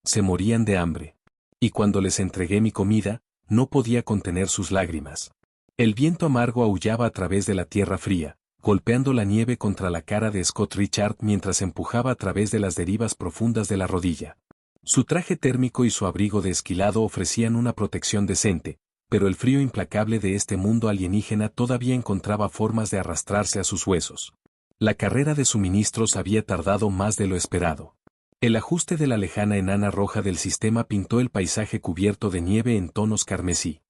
se morían de hambre. Y cuando les entregué mi comida, no podía contener sus lágrimas. El viento amargo aullaba a través de la tierra fría, golpeando la nieve contra la cara de Scott Richard mientras empujaba a través de las derivas profundas de la rodilla. Su traje térmico y su abrigo de esquilado ofrecían una protección decente, pero el frío implacable de este mundo alienígena todavía encontraba formas de arrastrarse a sus huesos. La carrera de suministros había tardado más de lo esperado. El ajuste de la lejana enana roja del sistema pintó el paisaje cubierto de nieve en tonos carmesí.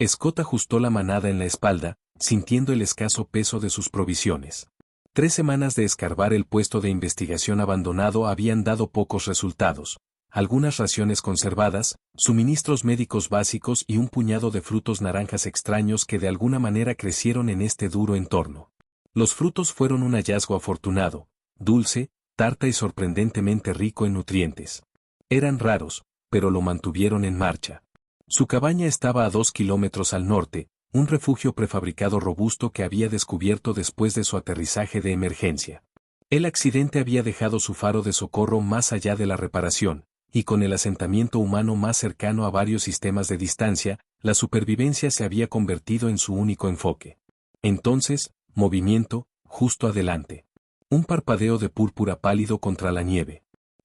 Scott ajustó la manada en la espalda, sintiendo el escaso peso de sus provisiones. 3 semanas de escarbar el puesto de investigación abandonado habían dado pocos resultados. Algunas raciones conservadas, suministros médicos básicos y un puñado de frutos naranjas extraños que de alguna manera crecieron en este duro entorno. Los frutos fueron un hallazgo afortunado, dulce, tarta y sorprendentemente rico en nutrientes. Eran raros, pero lo mantuvieron en marcha. Su cabaña estaba a 2 kilómetros al norte, un refugio prefabricado robusto que había descubierto después de su aterrizaje de emergencia. El accidente había dejado su faro de socorro más allá de la reparación, y con el asentamiento humano más cercano a varios sistemas de distancia, la supervivencia se había convertido en su único enfoque. Entonces, movimiento, justo adelante. Un parpadeo de púrpura pálido contra la nieve.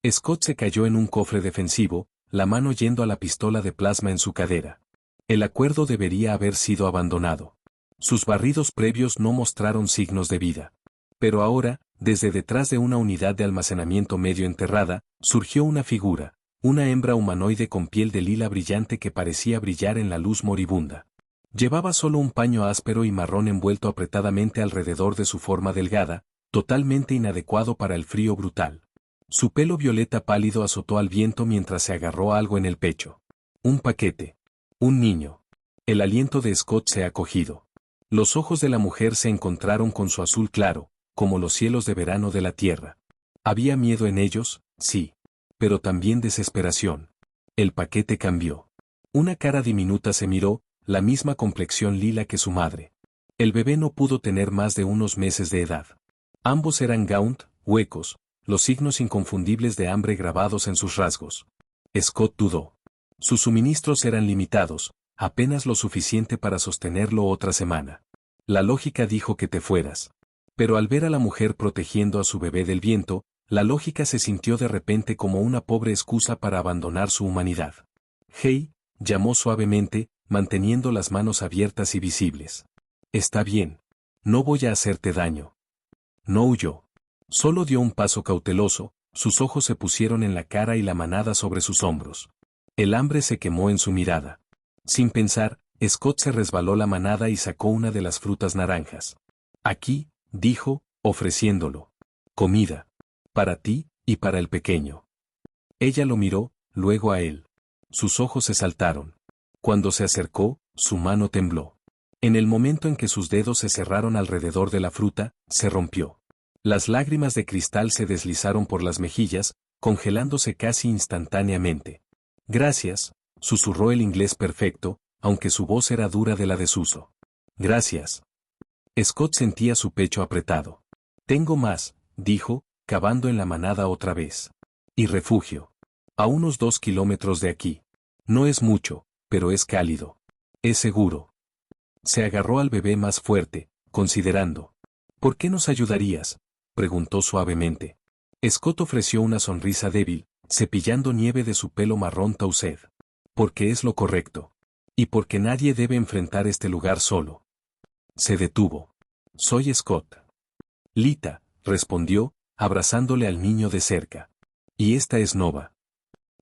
Scott se cayó en un cofre defensivo, la mano yendo a la pistola de plasma en su cadera. El acuerdo debería haber sido abandonado. Sus barridos previos no mostraron signos de vida. Pero ahora, desde detrás de una unidad de almacenamiento medio enterrada, surgió una figura, una hembra humanoide con piel de lila brillante que parecía brillar en la luz moribunda. Llevaba solo un paño áspero y marrón envuelto apretadamente alrededor de su forma delgada, totalmente inadecuado para el frío brutal. Su pelo violeta pálido azotó al viento mientras se agarró a algo en el pecho. Un paquete. Un niño. El aliento de Scott se ha cogido. Los ojos de la mujer se encontraron con su azul claro, como los cielos de verano de la tierra. ¿Había miedo en ellos? Sí. Pero también desesperación. El paquete cambió. Una cara diminuta se miró, la misma complexión lila que su madre. El bebé no pudo tener más de unos meses de edad. Ambos eran gaunt, huecos, los signos inconfundibles de hambre grabados en sus rasgos. Scott dudó. Sus suministros eran limitados, apenas lo suficiente para sostenerlo otra semana. La lógica dijo que te fueras. Pero al ver a la mujer protegiendo a su bebé del viento, la lógica se sintió de repente como una pobre excusa para abandonar su humanidad. Hey, llamó suavemente, manteniendo las manos abiertas y visibles. Está bien. No voy a hacerte daño. No huyó. Solo dio un paso cauteloso, sus ojos se pusieron en la cara y la manada sobre sus hombros. El hambre se quemó en su mirada. Sin pensar, Scott se resbaló la manada y sacó una de las frutas naranjas. Aquí, dijo, ofreciéndolo. Comida. Para ti, y para el pequeño. Ella lo miró, luego a él. Sus ojos se saltaron. Cuando se acercó, su mano tembló. En el momento en que sus dedos se cerraron alrededor de la fruta, se rompió. Las lágrimas de cristal se deslizaron por las mejillas, congelándose casi instantáneamente. Gracias, susurró el inglés perfecto, aunque su voz era dura de la desuso. Gracias. Scott sentía su pecho apretado. Tengo más, dijo, cavando en la manada otra vez. Y refugio. A unos 2 kilómetros de aquí. No es mucho, pero es cálido. Es seguro. Se agarró al bebé más fuerte, considerando. ¿Por qué nos ayudarías?, preguntó suavemente. Scott ofreció una sonrisa débil, cepillando nieve de su pelo marrón tauced. Porque es lo correcto. Y porque nadie debe enfrentar este lugar solo. Se detuvo. Soy Scott. Lita, respondió, abrazándole al niño de cerca. Y esta es Nova.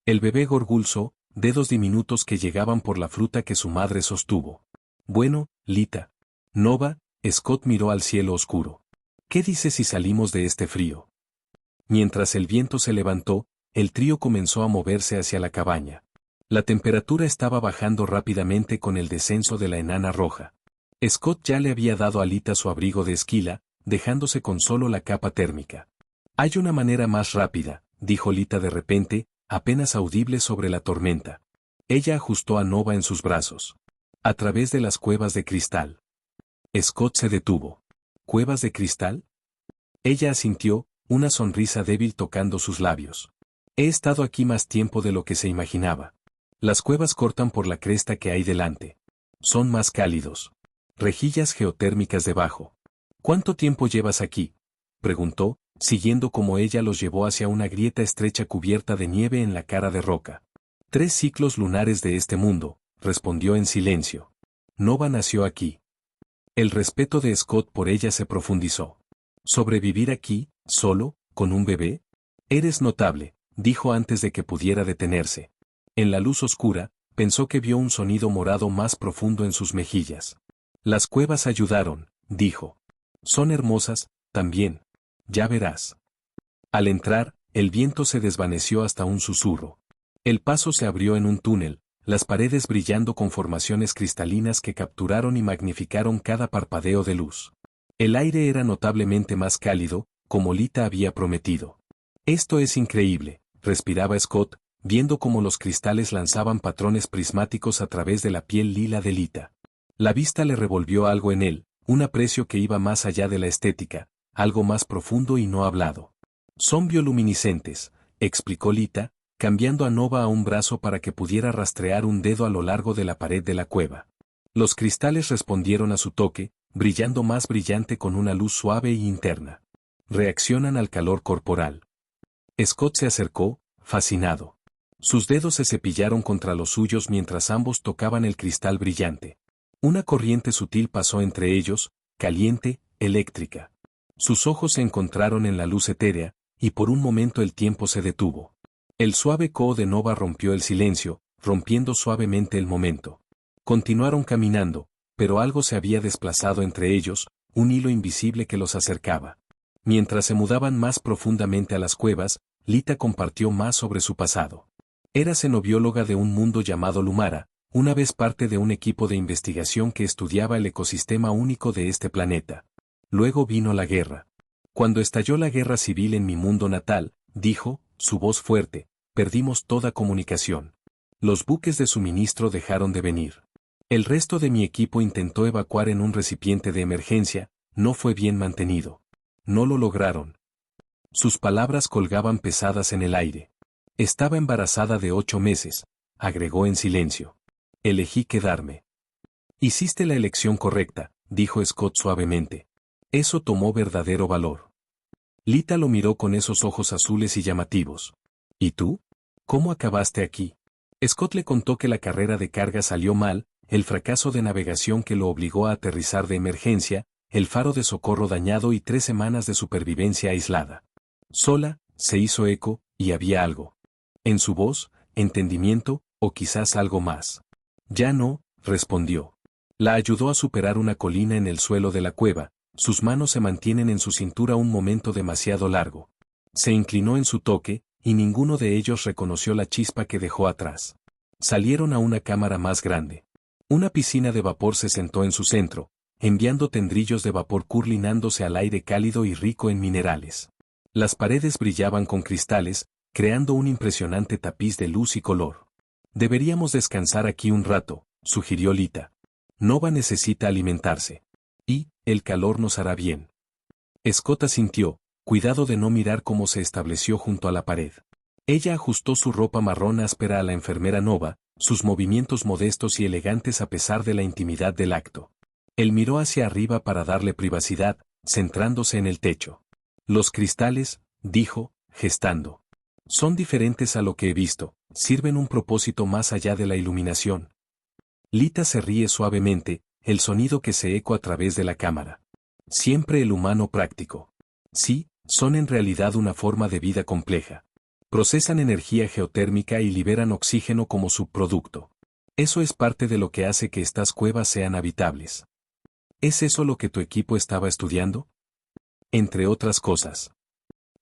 El bebé gorgulzó, dedos diminutos que llegaban por la fruta que su madre sostuvo. Bueno, Lita. Nova, Scott miró al cielo oscuro. ¿Qué dices si salimos de este frío? Mientras el viento se levantó, el trío comenzó a moverse hacia la cabaña. La temperatura estaba bajando rápidamente con el descenso de la enana roja. Scott ya le había dado a Lita su abrigo de esquila, dejándose con solo la capa térmica. Hay una manera más rápida, dijo Lita de repente, apenas audible sobre la tormenta. Ella ajustó a Nova en sus brazos. A través de las cuevas de cristal. Scott se detuvo. ¿Cuevas de cristal? Ella asintió, una sonrisa débil tocando sus labios. He estado aquí más tiempo de lo que se imaginaba. Las cuevas cortan por la cresta que hay delante. Son más cálidos. Rejillas geotérmicas debajo. ¿Cuánto tiempo llevas aquí?, preguntó, siguiendo como ella los llevó hacia una grieta estrecha cubierta de nieve en la cara de roca. 3 ciclos lunares de este mundo, respondió en silencio. Nova nació aquí. El respeto de Scott por ella se profundizó. ¿Sobrevivir aquí, solo, con un bebé? Eres notable, dijo antes de que pudiera detenerse. En la luz oscura, pensó que vio un sonido morado más profundo en sus mejillas. Las cuevas ayudaron, dijo. Son hermosas, también. Ya verás. Al entrar, el viento se desvaneció hasta un susurro. El paso se abrió en un túnel, las paredes brillando con formaciones cristalinas que capturaron y magnificaron cada parpadeo de luz. El aire era notablemente más cálido, como Lita había prometido. Esto es increíble, respiraba Scott, viendo cómo los cristales lanzaban patrones prismáticos a través de la piel lila de Lita. La vista le revolvió algo en él, un aprecio que iba más allá de la estética, algo más profundo y no hablado. Son bioluminiscentes, explicó Lita, cambiando a Nova a un brazo para que pudiera rastrear un dedo a lo largo de la pared de la cueva. Los cristales respondieron a su toque, brillando más brillante con una luz suave y interna. Reaccionan al calor corporal. Scott se acercó, fascinado. Sus dedos se cepillaron contra los suyos mientras ambos tocaban el cristal brillante. Una corriente sutil pasó entre ellos, caliente, eléctrica. Sus ojos se encontraron en la luz etérea, y por un momento el tiempo se detuvo. El suave coho de Nova rompió el silencio, rompiendo suavemente el momento. Continuaron caminando, pero algo se había desplazado entre ellos, un hilo invisible que los acercaba. Mientras se mudaban más profundamente a las cuevas, Lita compartió más sobre su pasado. Era xenobióloga de un mundo llamado Lumara, una vez parte de un equipo de investigación que estudiaba el ecosistema único de este planeta. Luego vino la guerra. Cuando estalló la guerra civil en mi mundo natal, dijo, su voz fuerte, perdimos toda comunicación. Los buques de suministro dejaron de venir. El resto de mi equipo intentó evacuar en un recipiente de emergencia, no fue bien mantenido. No lo lograron. Sus palabras colgaban pesadas en el aire. Estaba embarazada de 8 meses, agregó en silencio. Elegí quedarme. Hiciste la elección correcta, dijo Scott suavemente. Eso tomó verdadero valor. Lita lo miró con esos ojos azules y llamativos. ¿Y tú? ¿Cómo acabaste aquí? Scott le contó que la carrera de carga salió mal, el fracaso de navegación que lo obligó a aterrizar de emergencia, el faro de socorro dañado y 3 semanas de supervivencia aislada. Sola, se hizo eco, y había algo. En su voz, entendimiento, o quizás algo más. Ya no, respondió. La ayudó a superar una colina en el suelo de la cueva, sus manos se mantienen en su cintura un momento demasiado largo. Se inclinó en su toque, y ninguno de ellos reconoció la chispa que dejó atrás. Salieron a una cámara más grande. Una piscina de vapor se sentó en su centro, enviando tendrillos de vapor curlinándose al aire cálido y rico en minerales. Las paredes brillaban con cristales, creando un impresionante tapiz de luz y color. Deberíamos descansar aquí un rato, sugirió Lita. Nova necesita alimentarse. Y, el calor nos hará bien. Scott asintió, cuidado de no mirar cómo se estableció junto a la pared. Ella ajustó su ropa marrón áspera a la enfermera Nova, sus movimientos modestos y elegantes a pesar de la intimidad del acto. Él miró hacia arriba para darle privacidad, centrándose en el techo. Los cristales, dijo, gestando. Son diferentes a lo que he visto, sirven un propósito más allá de la iluminación. Lita se ríe suavemente, el sonido que se eco a través de la cámara. Siempre el humano práctico. Sí, son en realidad una forma de vida compleja. Procesan energía geotérmica y liberan oxígeno como subproducto. Eso es parte de lo que hace que estas cuevas sean habitables. ¿Es eso lo que tu equipo estaba estudiando? Entre otras cosas.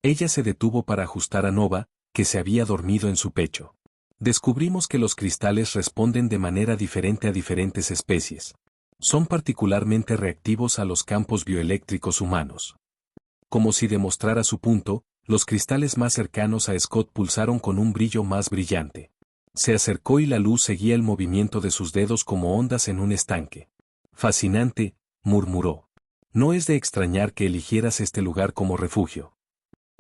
Ella se detuvo para ajustar a Nova, que se había dormido en su pecho. Descubrimos que los cristales responden de manera diferente a diferentes especies. Son particularmente reactivos a los campos bioeléctricos humanos. Como si demostrara su punto, los cristales más cercanos a Scott pulsaron con un brillo más brillante. Se acercó y la luz seguía el movimiento de sus dedos como ondas en un estanque. Fascinante, murmuró. No es de extrañar que eligieras este lugar como refugio.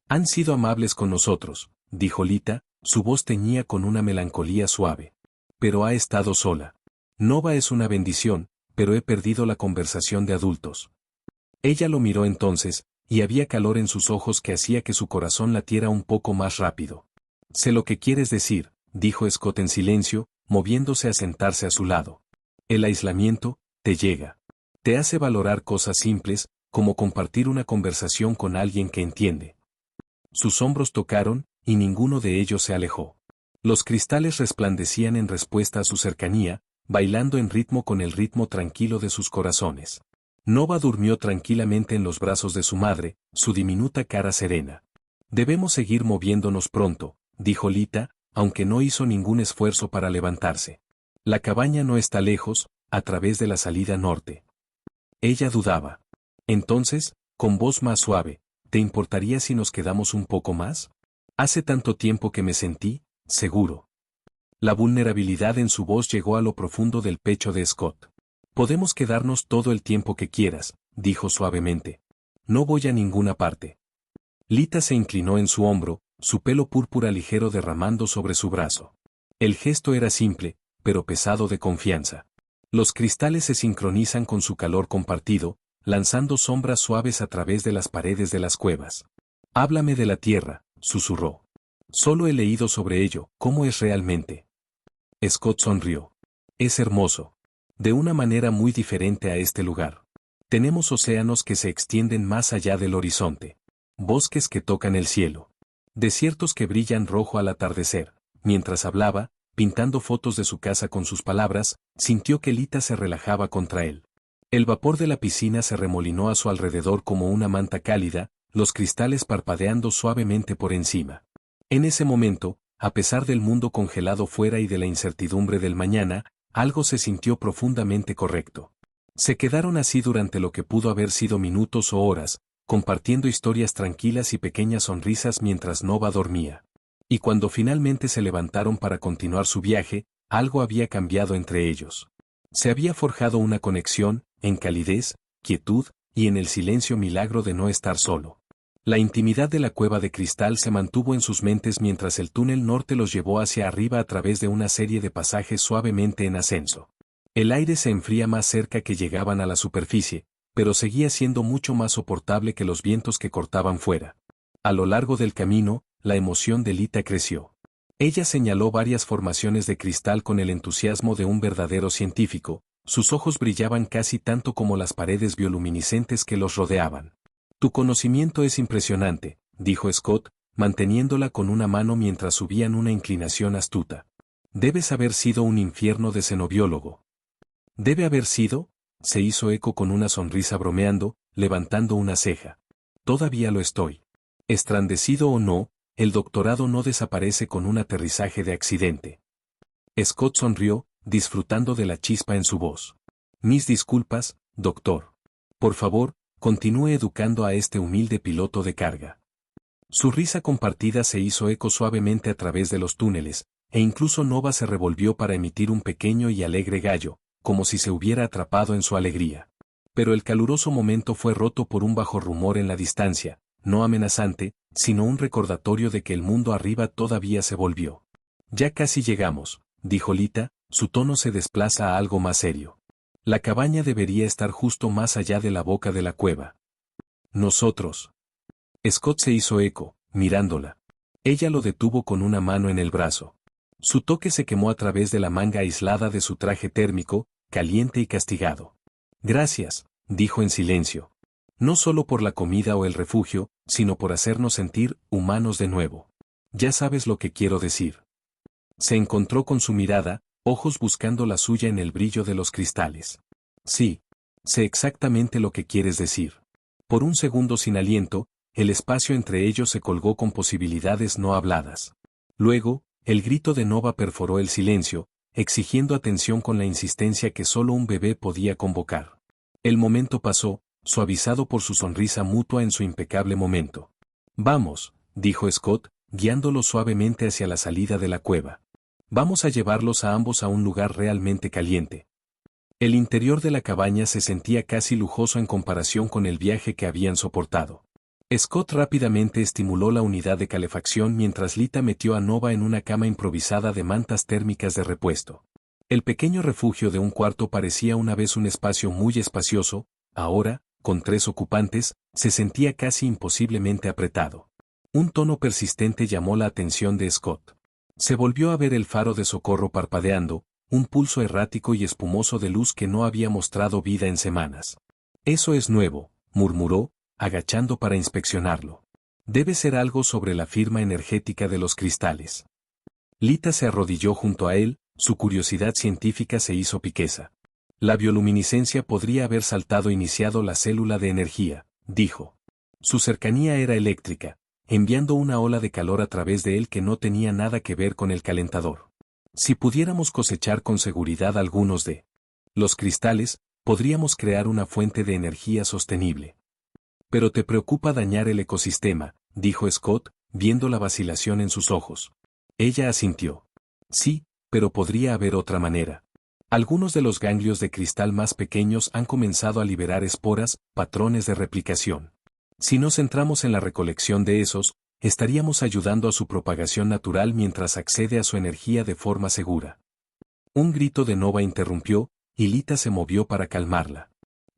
Han sido amables con nosotros, dijo Lita, su voz teñía con una melancolía suave. Pero ha estado sola. Nova es una bendición, pero he perdido la conversación de adultos. Ella lo miró entonces, y había calor en sus ojos que hacía que su corazón latiera un poco más rápido. Sé lo que quieres decir, dijo Scott en silencio, moviéndose a sentarse a su lado. El aislamiento, te llega. Te hace valorar cosas simples, como compartir una conversación con alguien que entiende. Sus hombros tocaron, y ninguno de ellos se alejó. Los cristales resplandecían en respuesta a su cercanía, bailando en ritmo con el ritmo tranquilo de sus corazones. Nova durmió tranquilamente en los brazos de su madre, su diminuta cara serena. Debemos seguir moviéndonos pronto, dijo Lita, aunque no hizo ningún esfuerzo para levantarse. La cabaña no está lejos, a través de la salida norte. Ella dudaba. Entonces, con voz más suave, ¿te importaría si nos quedamos un poco más? Hace tanto tiempo que me sentí, seguro. La vulnerabilidad en su voz llegó a lo profundo del pecho de Scott. Podemos quedarnos todo el tiempo que quieras, dijo suavemente. No voy a ninguna parte. Lita se inclinó en su hombro, su pelo púrpura ligero derramando sobre su brazo. El gesto era simple, pero pesado de confianza. Los cristales se sincronizan con su calor compartido, lanzando sombras suaves a través de las paredes de las cuevas. Háblame de la tierra, susurró. Solo he leído sobre ello, ¿cómo es realmente? Scott sonrió. Es hermoso. De una manera muy diferente a este lugar. Tenemos océanos que se extienden más allá del horizonte. Bosques que tocan el cielo. Desiertos que brillan rojo al atardecer. Mientras hablaba, pintando fotos de su casa con sus palabras, sintió que Lita se relajaba contra él. El vapor de la piscina se remolinó a su alrededor como una manta cálida, los cristales parpadeando suavemente por encima. En ese momento, a pesar del mundo congelado fuera y de la incertidumbre del mañana, algo se sintió profundamente correcto. Se quedaron así durante lo que pudo haber sido minutos o horas, compartiendo historias tranquilas y pequeñas sonrisas mientras Nova dormía. Y cuando finalmente se levantaron para continuar su viaje, algo había cambiado entre ellos. Se había forjado una conexión, en calidez, quietud, y en el silencio milagro de no estar solo. La intimidad de la cueva de cristal se mantuvo en sus mentes mientras el túnel norte los llevó hacia arriba a través de una serie de pasajes suavemente en ascenso. El aire se enfría más cerca que llegaban a la superficie, pero seguía siendo mucho más soportable que los vientos que cortaban fuera. A lo largo del camino, la emoción de Lita creció. Ella señaló varias formaciones de cristal con el entusiasmo de un verdadero científico, sus ojos brillaban casi tanto como las paredes bioluminiscentes que los rodeaban. Tu conocimiento es impresionante, dijo Scott, manteniéndola con una mano mientras subían una inclinación astuta. Debes haber sido un infierno de xenobiólogo. ¿Debe haber sido? Se hizo eco con una sonrisa bromeando, levantando una ceja. Todavía lo estoy. Estrandecido o no, el doctorado no desaparece con un aterrizaje de accidente. Scott sonrió, disfrutando de la chispa en su voz. Mis disculpas, doctor. Por favor, continúe educando a este humilde piloto de carga. Su risa compartida se hizo eco suavemente a través de los túneles, e incluso Nova se revolvió para emitir un pequeño y alegre gallo, como si se hubiera atrapado en su alegría. Pero el caluroso momento fue roto por un bajo rumor en la distancia, no amenazante, sino un recordatorio de que el mundo arriba todavía se volvió. Ya casi llegamos, dijo Lita, su tono se desplaza a algo más serio. La cabaña debería estar justo más allá de la boca de la cueva. Nosotros. Scott se hizo eco, mirándola. Ella lo detuvo con una mano en el brazo. Su toque se quemó a través de la manga aislada de su traje térmico, caliente y castigado. Gracias, dijo en silencio. No solo por la comida o el refugio, sino por hacernos sentir humanos de nuevo. Ya sabes lo que quiero decir. Se encontró con su mirada, ojos buscando la suya en el brillo de los cristales. Sí, sé exactamente lo que quieres decir. Por un segundo sin aliento, el espacio entre ellos se colgó con posibilidades no habladas. Luego, el grito de Nova perforó el silencio, exigiendo atención con la insistencia que solo un bebé podía convocar. El momento pasó, suavizado por su sonrisa mutua en su impecable momento. Vamos, dijo Scott, guiándolo suavemente hacia la salida de la cueva. Vamos a llevarlos a ambos a un lugar realmente caliente. El interior de la cabaña se sentía casi lujoso en comparación con el viaje que habían soportado. Scott rápidamente estimuló la unidad de calefacción mientras Lita metió a Nova en una cama improvisada de mantas térmicas de repuesto. El pequeño refugio de un cuarto parecía una vez un espacio muy espacioso, ahora, con 3 ocupantes, se sentía casi imposiblemente apretado. Un tono persistente llamó la atención de Scott. Se volvió a ver el faro de socorro parpadeando, un pulso errático y espumoso de luz que no había mostrado vida en semanas. Eso es nuevo, murmuró, agachando para inspeccionarlo. Debe ser algo sobre la firma energética de los cristales. Lita se arrodilló junto a él, su curiosidad científica se hizo piqueza. La bioluminiscencia podría haber iniciado la célula de energía, dijo. Su cercanía era eléctrica, enviando una ola de calor a través de él que no tenía nada que ver con el calentador. Si pudiéramos cosechar con seguridad algunos de los cristales, podríamos crear una fuente de energía sostenible. Pero te preocupa dañar el ecosistema, dijo Scott, viendo la vacilación en sus ojos. Ella asintió. Sí, pero podría haber otra manera. Algunos de los ganglios de cristal más pequeños han comenzado a liberar esporas, patrones de replicación. Si nos centramos en la recolección de esos, estaríamos ayudando a su propagación natural mientras accede a su energía de forma segura. Un grito de Nova interrumpió, y Lita se movió para calmarla.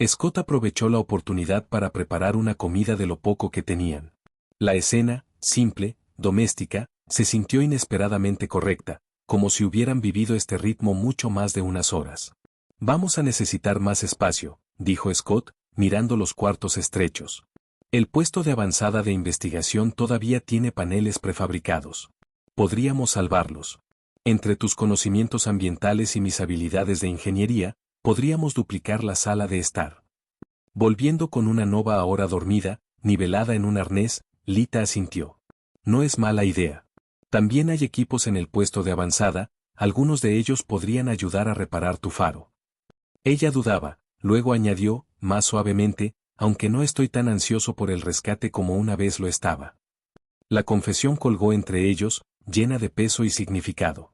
Scott aprovechó la oportunidad para preparar una comida de lo poco que tenían. La escena, simple, doméstica, se sintió inesperadamente correcta, como si hubieran vivido este ritmo mucho más de unas horas. Vamos a necesitar más espacio, dijo Scott, mirando los cuartos estrechos. El puesto de avanzada de investigación todavía tiene paneles prefabricados. Podríamos salvarlos. Entre tus conocimientos ambientales y mis habilidades de ingeniería, podríamos duplicar la sala de estar. Volviendo con una Nova ahora dormida, nivelada en un arnés, Lita asintió. No es mala idea. También hay equipos en el puesto de avanzada, algunos de ellos podrían ayudar a reparar tu faro. Ella dudaba, luego añadió, más suavemente, aunque no estoy tan ansioso por el rescate como una vez lo estaba. La confesión colgó entre ellos, llena de peso y significado.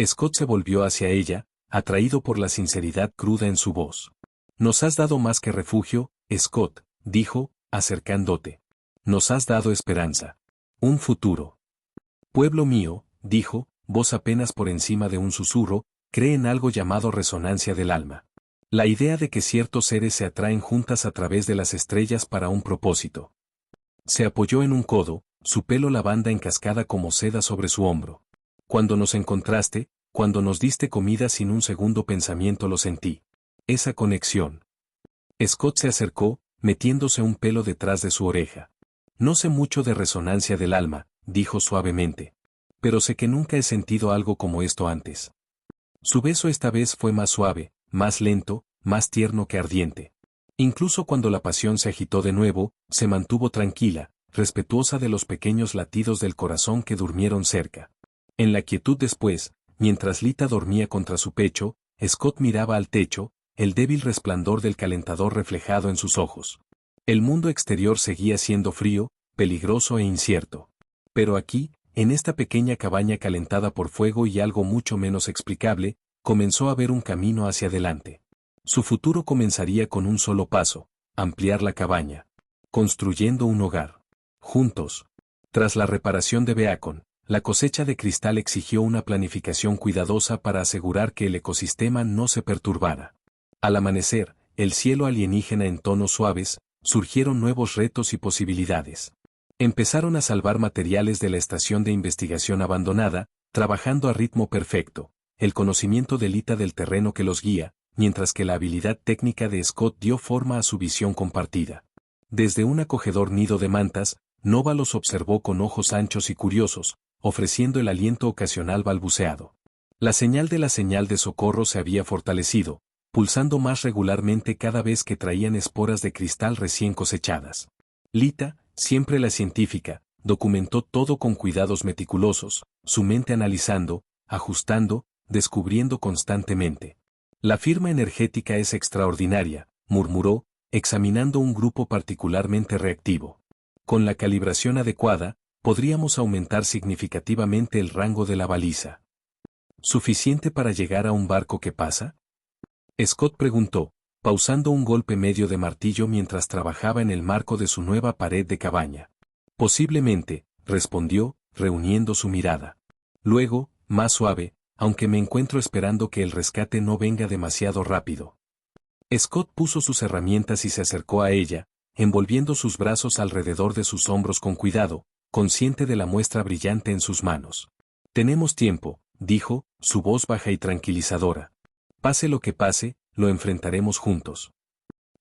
Scott se volvió hacia ella, atraído por la sinceridad cruda en su voz. Nos has dado más que refugio, Scott, dijo, acercándote. Nos has dado esperanza. Un futuro. Pueblo mío, dijo, voz apenas por encima de un susurro, cree en algo llamado resonancia del alma. La idea de que ciertos seres se atraen juntas a través de las estrellas para un propósito. Se apoyó en un codo, su pelo lavanda en cascada como seda sobre su hombro. Cuando nos encontraste, cuando nos diste comida sin un segundo pensamiento lo sentí. Esa conexión. Scott se acercó, metiéndose un pelo detrás de su oreja. No sé mucho de resonancia del alma, dijo suavemente. Pero sé que nunca he sentido algo como esto antes. Su beso esta vez fue más suave, más lento, más tierno que ardiente. Incluso cuando la pasión se agitó de nuevo, se mantuvo tranquila, respetuosa de los pequeños latidos del corazón que durmieron cerca. En la quietud después, mientras Lita dormía contra su pecho, Scott miraba al techo, el débil resplandor del calentador reflejado en sus ojos. El mundo exterior seguía siendo frío, peligroso e incierto. Pero aquí, en esta pequeña cabaña calentada por fuego y algo mucho menos explicable, comenzó a ver un camino hacia adelante. Su futuro comenzaría con un solo paso, ampliar la cabaña. Construyendo un hogar. Juntos. Tras la reparación de Beacon, la cosecha de cristal exigió una planificación cuidadosa para asegurar que el ecosistema no se perturbara. Al amanecer, el cielo alienígena en tonos suaves, surgieron nuevos retos y posibilidades. Empezaron a salvar materiales de la estación de investigación abandonada, trabajando a ritmo perfecto, el conocimiento de Lita del terreno que los guía, mientras que la habilidad técnica de Scott dio forma a su visión compartida. Desde un acogedor nido de mantas, Nova los observó con ojos anchos y curiosos, ofreciendo el aliento ocasional balbuceado. La señal de socorro se había fortalecido, pulsando más regularmente cada vez que traían esporas de cristal recién cosechadas. Lita, siempre la científica, documentó todo con cuidados meticulosos, su mente analizando, ajustando, descubriendo constantemente. La firma energética es extraordinaria, murmuró, examinando un grupo particularmente reactivo. Con la calibración adecuada, podríamos aumentar significativamente el rango de la baliza. ¿Suficiente para llegar a un barco que pasa? Scott preguntó, pausando un golpe medio de martillo mientras trabajaba en el marco de su nueva pared de cabaña. Posiblemente, respondió, reuniendo su mirada. Luego, más suave, aunque me encuentro esperando que el rescate no venga demasiado rápido. Scott puso sus herramientas y se acercó a ella, envolviendo sus brazos alrededor de sus hombros con cuidado, consciente de la muestra brillante en sus manos. Tenemos tiempo, dijo, su voz baja y tranquilizadora. Pase lo que pase, lo enfrentaremos juntos.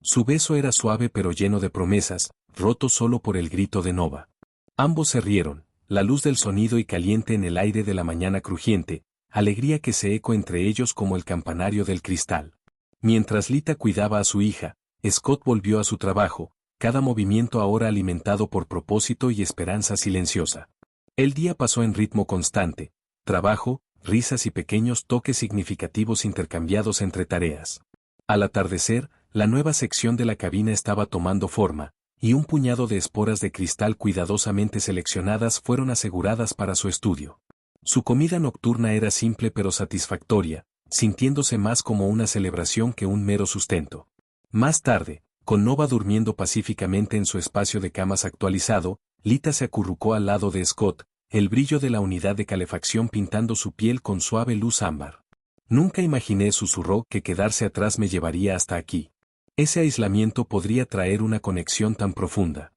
Su beso era suave pero lleno de promesas, roto solo por el grito de Nova. Ambos se rieron, la luz del sonido y caliente en el aire de la mañana crujiente, alegría que se eco entre ellos como el campanario del cristal. Mientras Lita cuidaba a su hija, Scott volvió a su trabajo, cada movimiento ahora alimentado por propósito y esperanza silenciosa. El día pasó en ritmo constante, trabajo, risas y pequeños toques significativos intercambiados entre tareas. Al atardecer, la nueva sección de la cabina estaba tomando forma, y un puñado de esporas de cristal cuidadosamente seleccionadas fueron aseguradas para su estudio. Su comida nocturna era simple pero satisfactoria, sintiéndose más como una celebración que un mero sustento. Más tarde, con Nova durmiendo pacíficamente en su espacio de camas actualizado, Lita se acurrucó al lado de Scott, el brillo de la unidad de calefacción pintando su piel con suave luz ámbar. Nunca imaginé, susurró, que quedarse atrás me llevaría hasta aquí. Ese aislamiento podría traer una conexión tan profunda.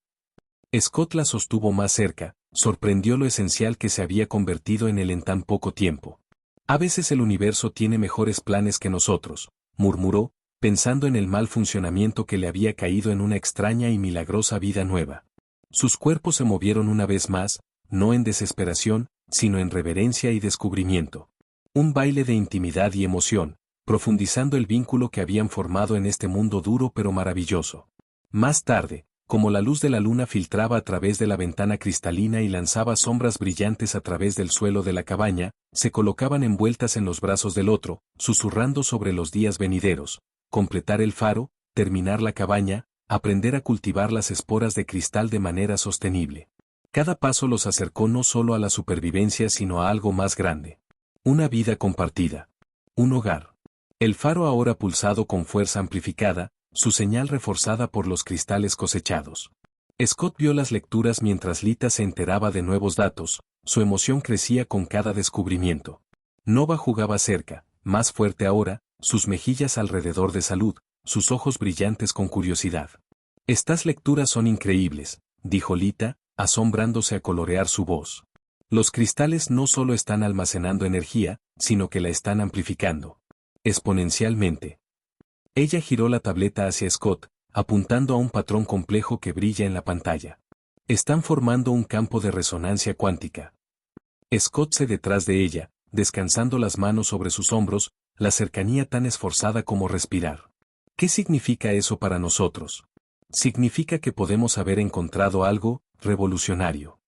Scott la sostuvo más cerca, sorprendió lo esencial que se había convertido en él en tan poco tiempo. A veces el universo tiene mejores planes que nosotros, murmuró, pensando en el mal funcionamiento que le había caído en una extraña y milagrosa vida nueva. Sus cuerpos se movieron una vez más, no en desesperación, sino en reverencia y descubrimiento. Un baile de intimidad y emoción, profundizando el vínculo que habían formado en este mundo duro pero maravilloso. Más tarde, como la luz de la luna filtraba a través de la ventana cristalina y lanzaba sombras brillantes a través del suelo de la cabaña, se colocaban envueltas en los brazos del otro, susurrando sobre los días venideros, completar el faro, terminar la cabaña, aprender a cultivar las esporas de cristal de manera sostenible. Cada paso los acercó no solo a la supervivencia sino a algo más grande. Una vida compartida. Un hogar. El faro ahora pulsado con fuerza amplificada, su señal reforzada por los cristales cosechados. Scott vio las lecturas mientras Lita se enteraba de nuevos datos, su emoción crecía con cada descubrimiento. Nova jugaba cerca, más fuerte ahora, sus mejillas alrededor de salud, sus ojos brillantes con curiosidad. Estas lecturas son increíbles, dijo Lita, asombrándose a colorear su voz. Los cristales no solo están almacenando energía, sino que la están amplificando. Exponencialmente. Ella giró la tableta hacia Scott, apuntando a un patrón complejo que brilla en la pantalla. Están formando un campo de resonancia cuántica. Scott se detrás de ella, descansando las manos sobre sus hombros, la cercanía tan esforzada como respirar. ¿Qué significa eso para nosotros? Significa que podemos haber encontrado algo revolucionario.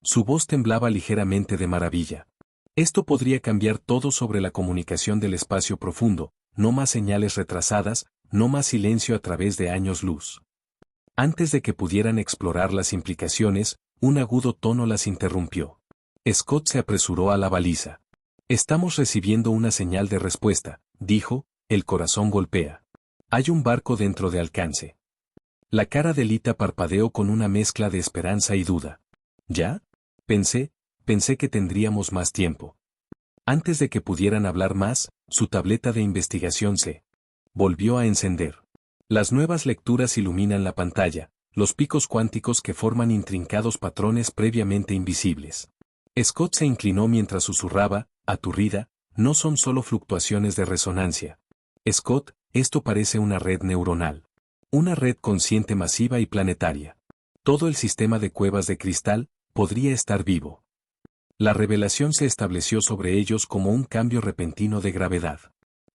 Su voz temblaba ligeramente de maravilla. Esto podría cambiar todo sobre la comunicación del espacio profundo, no más señales retrasadas, no más silencio a través de años luz. Antes de que pudieran explorar las implicaciones, un agudo tono las interrumpió. Scott se apresuró a la baliza. Estamos recibiendo una señal de respuesta, dijo, el corazón golpea. Hay un barco dentro de alcance. La cara de Lita parpadeó con una mezcla de esperanza y duda. ¿Ya? Pensé que tendríamos más tiempo. Antes de que pudieran hablar más, su tableta de investigación se volvió a encender. Las nuevas lecturas iluminan la pantalla, los picos cuánticos que forman intrincados patrones previamente invisibles. Scott se inclinó mientras susurraba, aturdida, no son solo fluctuaciones de resonancia. Scott, esto parece una red neuronal. Una red consciente masiva y planetaria. Todo el sistema de cuevas de cristal podría estar vivo. La revelación se estableció sobre ellos como un cambio repentino de gravedad.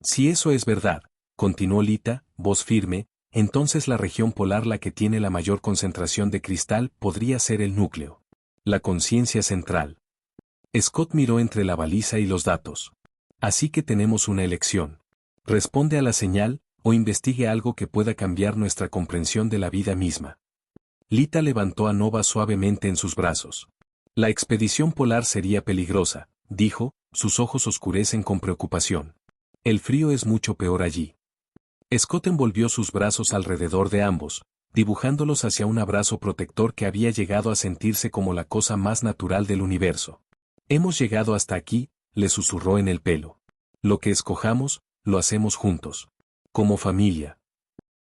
Si eso es verdad, continuó Lita, voz firme, entonces la región polar la que tiene la mayor concentración de cristal podría ser el núcleo. La conciencia central. Scott miró entre la baliza y los datos. Así que tenemos una elección. Responde a la señal, o investigue algo que pueda cambiar nuestra comprensión de la vida misma. Lita levantó a Nova suavemente en sus brazos. La expedición polar sería peligrosa, dijo, sus ojos oscurecen con preocupación. El frío es mucho peor allí. Scott envolvió sus brazos alrededor de ambos, dibujándolos hacia un abrazo protector que había llegado a sentirse como la cosa más natural del universo. Hemos llegado hasta aquí, le susurró en el pelo. Lo que escojamos, lo hacemos juntos. Como familia.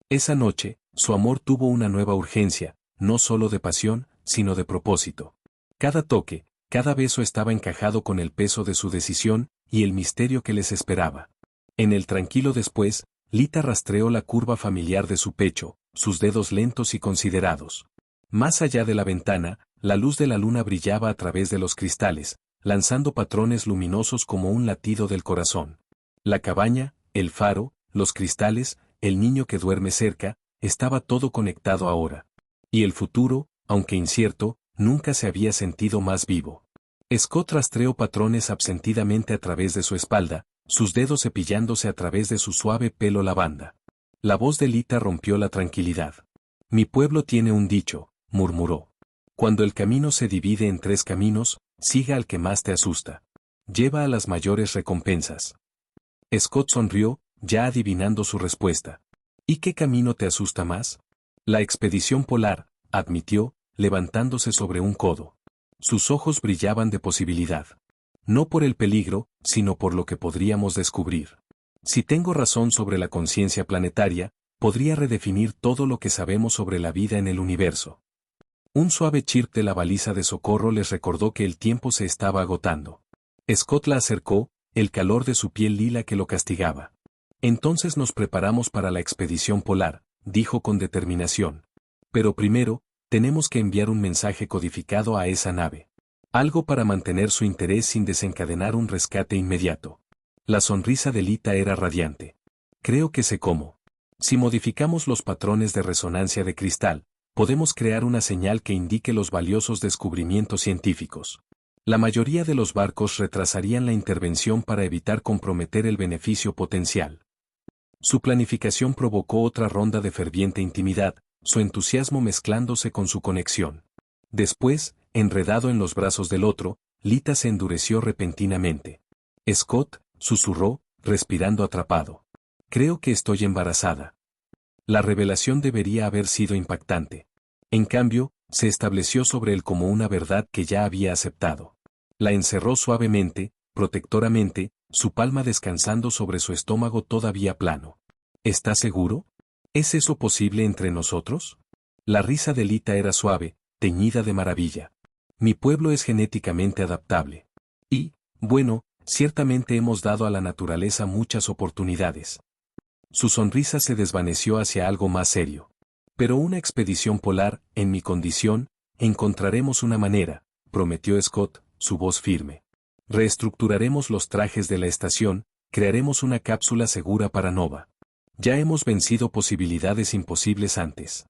Esa noche, su amor tuvo una nueva urgencia, no solo de pasión, sino de propósito. Cada toque, cada beso estaba encajado con el peso de su decisión y el misterio que les esperaba. En el tranquilo después, Lita rastreó la curva familiar de su pecho, sus dedos lentos y considerados. Más allá de la ventana, la luz de la luna brillaba a través de los cristales, lanzando patrones luminosos como un latido del corazón. La cabaña, el faro, los cristales, el niño que duerme cerca, estaba todo conectado ahora. Y el futuro, aunque incierto, nunca se había sentido más vivo. Scott rastreó patrones absentidamente a través de su espalda, sus dedos cepillándose a través de su suave pelo lavanda. La voz de Lita rompió la tranquilidad. Mi pueblo tiene un dicho, murmuró. Cuando el camino se divide en 3 caminos, siga al que más te asusta. Lleva a las mayores recompensas. Scott sonrió, ya adivinando su respuesta. ¿Y qué camino te asusta más? La expedición polar, admitió, levantándose sobre un codo. Sus ojos brillaban de posibilidad. No por el peligro, sino por lo que podríamos descubrir. Si tengo razón sobre la conciencia planetaria, podría redefinir todo lo que sabemos sobre la vida en el universo. Un suave chirp de la baliza de socorro les recordó que el tiempo se estaba agotando. Scott la acercó, el calor de su piel lila que lo castigaba. Entonces nos preparamos para la expedición polar, dijo con determinación. Pero primero, tenemos que enviar un mensaje codificado a esa nave. Algo para mantener su interés sin desencadenar un rescate inmediato. La sonrisa de Lita era radiante. Creo que sé cómo. Si modificamos los patrones de resonancia de cristal, podemos crear una señal que indique los valiosos descubrimientos científicos. La mayoría de los barcos retrasarían la intervención para evitar comprometer el beneficio potencial. Su planificación provocó otra ronda de ferviente intimidad, su entusiasmo mezclándose con su conexión. Después, enredado en los brazos del otro, Lita se endureció repentinamente. Scott, susurró, respirando atrapado. Creo que estoy embarazada. La revelación debería haber sido impactante. En cambio, se estableció sobre él como una verdad que ya había aceptado. La encerró suavemente, protectoramente, su palma descansando sobre su estómago todavía plano. ¿Estás seguro? ¿Es eso posible entre nosotros? La risa de Lita era suave, teñida de maravilla. Mi pueblo es genéticamente adaptable. Y, bueno, ciertamente hemos dado a la naturaleza muchas oportunidades. Su sonrisa se desvaneció hacia algo más serio. Pero una expedición polar, en mi condición, encontraremos una manera, prometió Scott, su voz firme. Reestructuraremos los trajes de la estación, crearemos una cápsula segura para Nova. Ya hemos vencido posibilidades imposibles antes.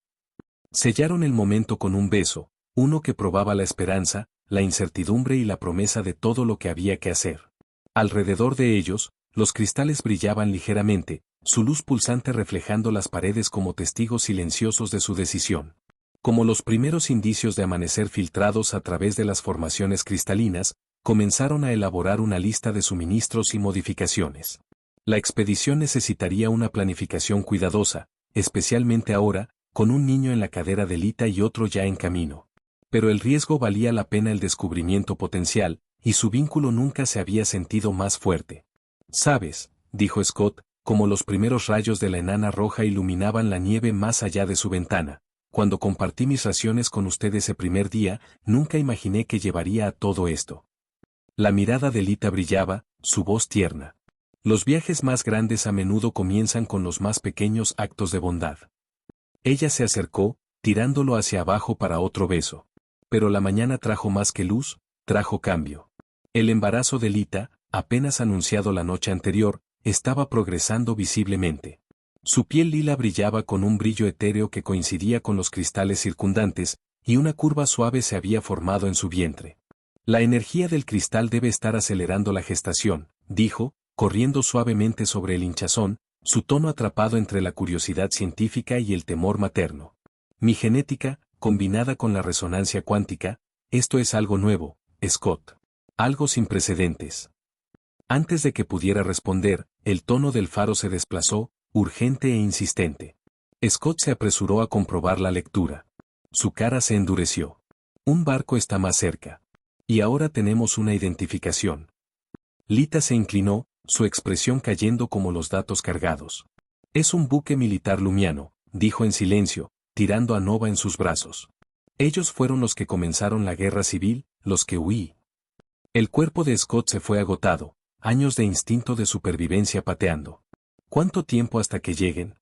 Sellaron el momento con un beso, uno que probaba la esperanza, la incertidumbre y la promesa de todo lo que había que hacer. Alrededor de ellos, los cristales brillaban ligeramente, su luz pulsante reflejando las paredes como testigos silenciosos de su decisión. Como los primeros indicios de amanecer filtrados a través de las formaciones cristalinas, comenzaron a elaborar una lista de suministros y modificaciones. La expedición necesitaría una planificación cuidadosa, especialmente ahora, con un niño en la cadera de Lita y otro ya en camino. Pero el riesgo valía la pena el descubrimiento potencial, y su vínculo nunca se había sentido más fuerte. ¿Sabes?, dijo Scott, como los primeros rayos de la enana roja iluminaban la nieve más allá de su ventana. Cuando compartí mis raciones con usted ese primer día, nunca imaginé que llevaría a todo esto. La mirada de Lita brillaba, su voz tierna. Los viajes más grandes a menudo comienzan con los más pequeños actos de bondad. Ella se acercó, tirándolo hacia abajo para otro beso. Pero la mañana trajo más que luz, trajo cambio. El embarazo de Lita, apenas anunciado la noche anterior, estaba progresando visiblemente. Su piel lila brillaba con un brillo etéreo que coincidía con los cristales circundantes, y una curva suave se había formado en su vientre. La energía del cristal debe estar acelerando la gestación, dijo, corriendo suavemente sobre el hinchazón, su tono atrapado entre la curiosidad científica y el temor materno. Mi genética, combinada con la resonancia cuántica, esto es algo nuevo, Scott. Algo sin precedentes. Antes de que pudiera responder, el tono del faro se desplazó, urgente e insistente. Scott se apresuró a comprobar la lectura. Su cara se endureció. Un barco está más cerca. Y ahora tenemos una identificación. Lita se inclinó, su expresión cayendo como los datos cargados. Es un buque militar lumiano, dijo en silencio, tirando a Nova en sus brazos. Ellos fueron los que comenzaron la guerra civil, los que huí. El cuerpo de Scott se fue agotado, años de instinto de supervivencia pateando. ¿Cuánto tiempo hasta que lleguen?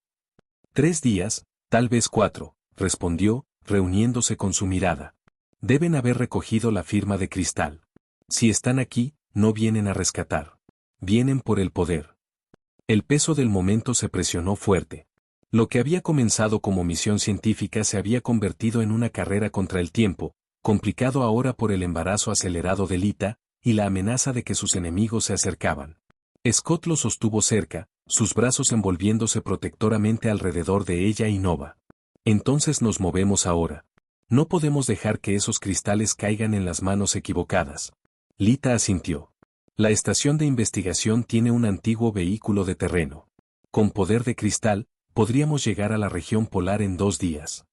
3 días, tal vez 4, respondió, reuniéndose con su mirada. Deben haber recogido la firma de cristal. Si están aquí, no vienen a rescatar. Vienen por el poder. El peso del momento se presionó fuerte. Lo que había comenzado como misión científica se había convertido en una carrera contra el tiempo, complicado ahora por el embarazo acelerado de Lita, y la amenaza de que sus enemigos se acercaban. Scott lo sostuvo cerca, sus brazos envolviéndose protectoramente alrededor de ella y Nova. Entonces nos movemos ahora. No podemos dejar que esos cristales caigan en las manos equivocadas. Lita asintió. La estación de investigación tiene un antiguo vehículo de terreno. Con poder de cristal, podríamos llegar a la región polar en 2 días.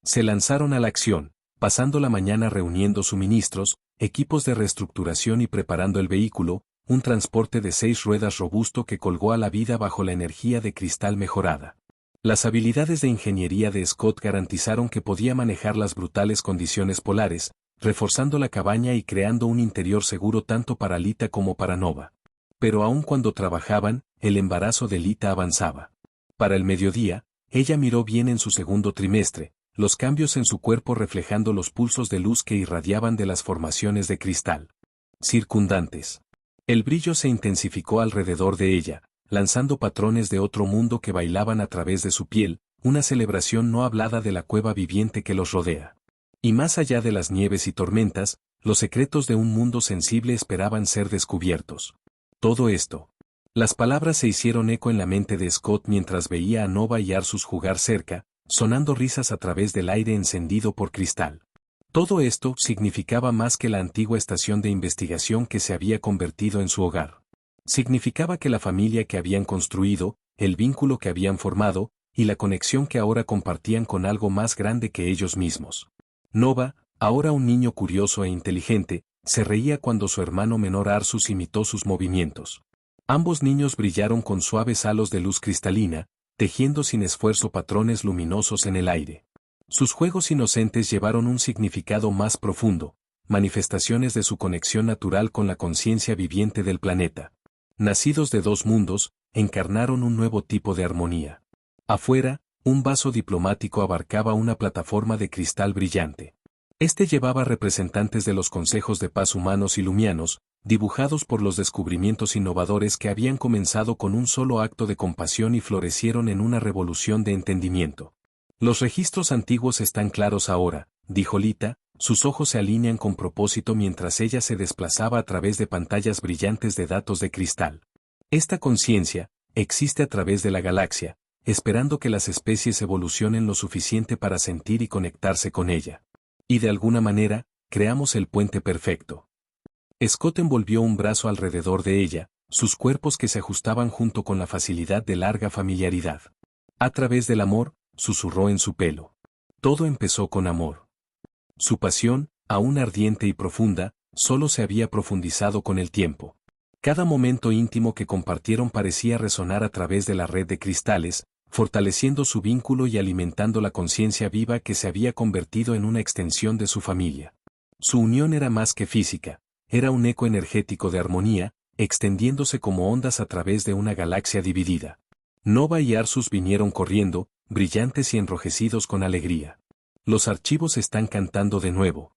Se lanzaron a la acción, pasando la mañana reuniendo suministros, equipos de reestructuración y preparando el vehículo, un transporte de 6 ruedas robusto que colgó a la vida bajo la energía de cristal mejorada. Las habilidades de ingeniería de Scott garantizaron que podía manejar las brutales condiciones polares, reforzando la cabaña y creando un interior seguro tanto para Lita como para Nova. Pero aun cuando trabajaban, el embarazo de Lita avanzaba. Para el mediodía, ella miró bien en su segundo trimestre, los cambios en su cuerpo reflejando los pulsos de luz que irradiaban de las formaciones de cristal circundantes. El brillo se intensificó alrededor de ella, lanzando patrones de otro mundo que bailaban a través de su piel, una celebración no hablada de la cueva viviente que los rodea. Y más allá de las nieves y tormentas, los secretos de un mundo sensible esperaban ser descubiertos. Todo esto. Las palabras se hicieron eco en la mente de Scott mientras veía a Nova y Arsus jugar cerca, sonando risas a través del aire encendido por cristal. Todo esto significaba más que la antigua estación de investigación que se había convertido en su hogar. Significaba que la familia que habían construido, el vínculo que habían formado, y la conexión que ahora compartían con algo más grande que ellos mismos. Nova, ahora un niño curioso e inteligente, se reía cuando su hermano menor Arsus imitó sus movimientos. Ambos niños brillaron con suaves halos de luz cristalina, tejiendo sin esfuerzo patrones luminosos en el aire. Sus juegos inocentes llevaron un significado más profundo, manifestaciones de su conexión natural con la conciencia viviente del planeta. Nacidos de 2 mundos, encarnaron un nuevo tipo de armonía. Afuera, un vaso diplomático abarcaba una plataforma de cristal brillante. Este llevaba representantes de los consejos de paz humanos y lumianos, dibujados por los descubrimientos innovadores que habían comenzado con un solo acto de compasión y florecieron en una revolución de entendimiento. Los registros antiguos están claros ahora, dijo Lita, sus ojos se alinean con propósito mientras ella se desplazaba a través de pantallas brillantes de datos de cristal. Esta conciencia existe a través de la galaxia, esperando que las especies evolucionen lo suficiente para sentir y conectarse con ella. Y de alguna manera, creamos el puente perfecto. Scott envolvió un brazo alrededor de ella, sus cuerpos que se ajustaban junto con la facilidad de larga familiaridad. A través del amor, susurró en su pelo. Todo empezó con amor. Su pasión, aún ardiente y profunda, solo se había profundizado con el tiempo. Cada momento íntimo que compartieron parecía resonar a través de la red de cristales, fortaleciendo su vínculo y alimentando la conciencia viva que se había convertido en una extensión de su familia. Su unión era más que física, era un eco energético de armonía, extendiéndose como ondas a través de una galaxia dividida. Nova y Arsus vinieron corriendo, brillantes y enrojecidos con alegría. Los archivos están cantando de nuevo.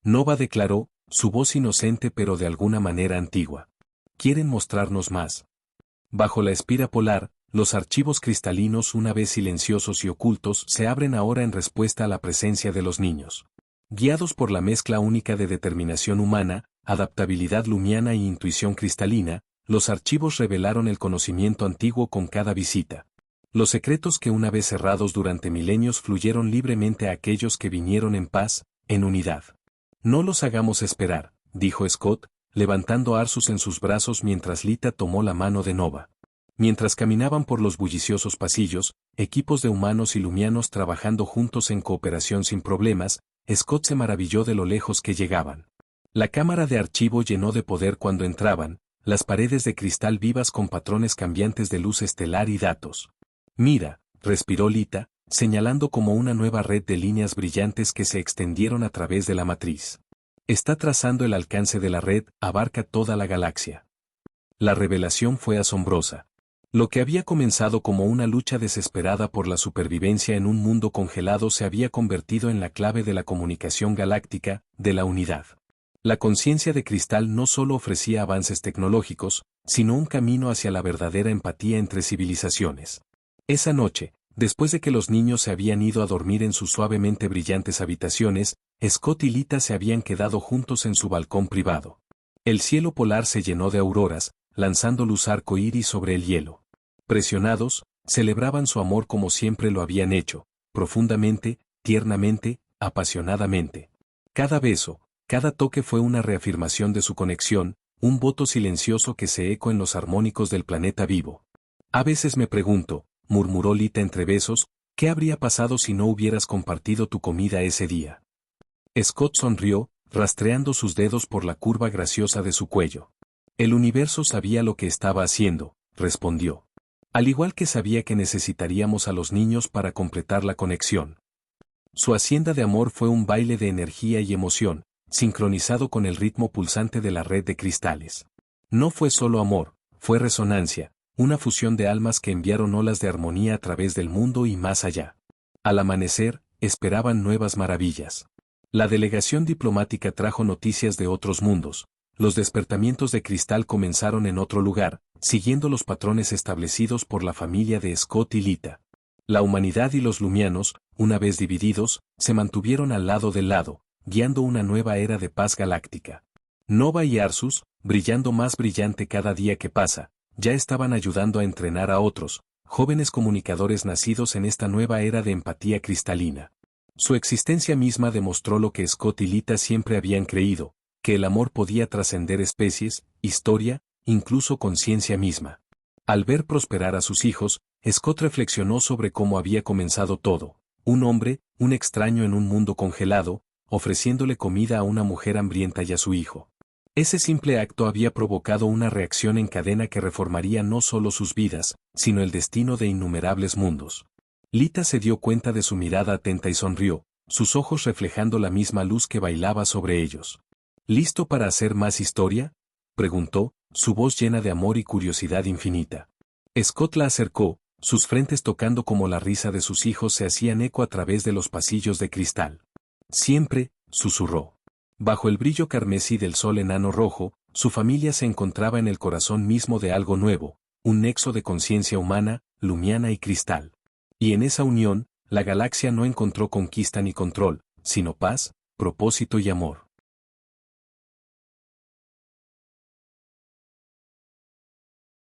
Nova declaró, su voz inocente pero de alguna manera antigua. Quieren mostrarnos más. Bajo la espira polar, los archivos cristalinos una vez silenciosos y ocultos se abren ahora en respuesta a la presencia de los niños. Guiados por la mezcla única de determinación humana, adaptabilidad lumiana e intuición cristalina, los archivos revelaron el conocimiento antiguo con cada visita. Los secretos que una vez cerrados durante milenios fluyeron libremente a aquellos que vinieron en paz, en unidad. No los hagamos esperar, dijo Scott, levantando a Arsus en sus brazos mientras Lita tomó la mano de Nova. Mientras caminaban por los bulliciosos pasillos, equipos de humanos y lumianos trabajando juntos en cooperación sin problemas, Scott se maravilló de lo lejos que llegaban. La cámara de archivo llenó de poder cuando entraban, las paredes de cristal vivas con patrones cambiantes de luz estelar y datos. Mira, respiró Lita, señalando como una nueva red de líneas brillantes que se extendieron a través de la matriz. Está trazando el alcance de la red, abarca toda la galaxia. La revelación fue asombrosa. Lo que había comenzado como una lucha desesperada por la supervivencia en un mundo congelado se había convertido en la clave de la comunicación galáctica, de la unidad. La conciencia de cristal no solo ofrecía avances tecnológicos, sino un camino hacia la verdadera empatía entre civilizaciones. Esa noche, después de que los niños se habían ido a dormir en sus suavemente brillantes habitaciones, Scott y Lita se habían quedado juntos en su balcón privado. El cielo polar se llenó de auroras, lanzando luz arcoíris sobre el hielo. Presionados, celebraban su amor como siempre lo habían hecho, profundamente, tiernamente, apasionadamente. Cada beso, cada toque fue una reafirmación de su conexión, un voto silencioso que se eco en los armónicos del planeta vivo. A veces me pregunto, murmuró Lita entre besos, ¿qué habría pasado si no hubieras compartido tu comida ese día? Scott sonrió, rastreando sus dedos por la curva graciosa de su cuello. El universo sabía lo que estaba haciendo, respondió. Al igual que sabía que necesitaríamos a los niños para completar la conexión. Su hacienda de amor fue un baile de energía y emoción, sincronizado con el ritmo pulsante de la red de cristales. No fue solo amor, fue resonancia, una fusión de almas que enviaron olas de armonía a través del mundo y más allá. Al amanecer, esperaban nuevas maravillas. La delegación diplomática trajo noticias de otros mundos. Los despertamientos de cristal comenzaron en otro lugar, siguiendo los patrones establecidos por la familia de Scott y Lita. La humanidad y los lumianos, una vez divididos, se mantuvieron al lado del lado, guiando una nueva era de paz galáctica. Nova y Arsus, brillando más brillante cada día que pasa, ya estaban ayudando a entrenar a otros, jóvenes comunicadores nacidos en esta nueva era de empatía cristalina. Su existencia misma demostró lo que Scott y Lita siempre habían creído, que el amor podía trascender especies, historia, incluso conciencia misma. Al ver prosperar a sus hijos, Scott reflexionó sobre cómo había comenzado todo. Un hombre, un extraño en un mundo congelado, ofreciéndole comida a una mujer hambrienta y a su hijo. Ese simple acto había provocado una reacción en cadena que reformaría no solo sus vidas, sino el destino de innumerables mundos. Lita se dio cuenta de su mirada atenta y sonrió, sus ojos reflejando la misma luz que bailaba sobre ellos. ¿Listo para hacer más historia?, preguntó, su voz llena de amor y curiosidad infinita. Scott la acercó, sus frentes tocando como la risa de sus hijos se hacían eco a través de los pasillos de cristal. Siempre, susurró. Bajo el brillo carmesí del sol enano rojo, su familia se encontraba en el corazón mismo de algo nuevo, un nexo de conciencia humana, lumiana y cristal. Y en esa unión, la galaxia no encontró conquista ni control, sino paz, propósito y amor.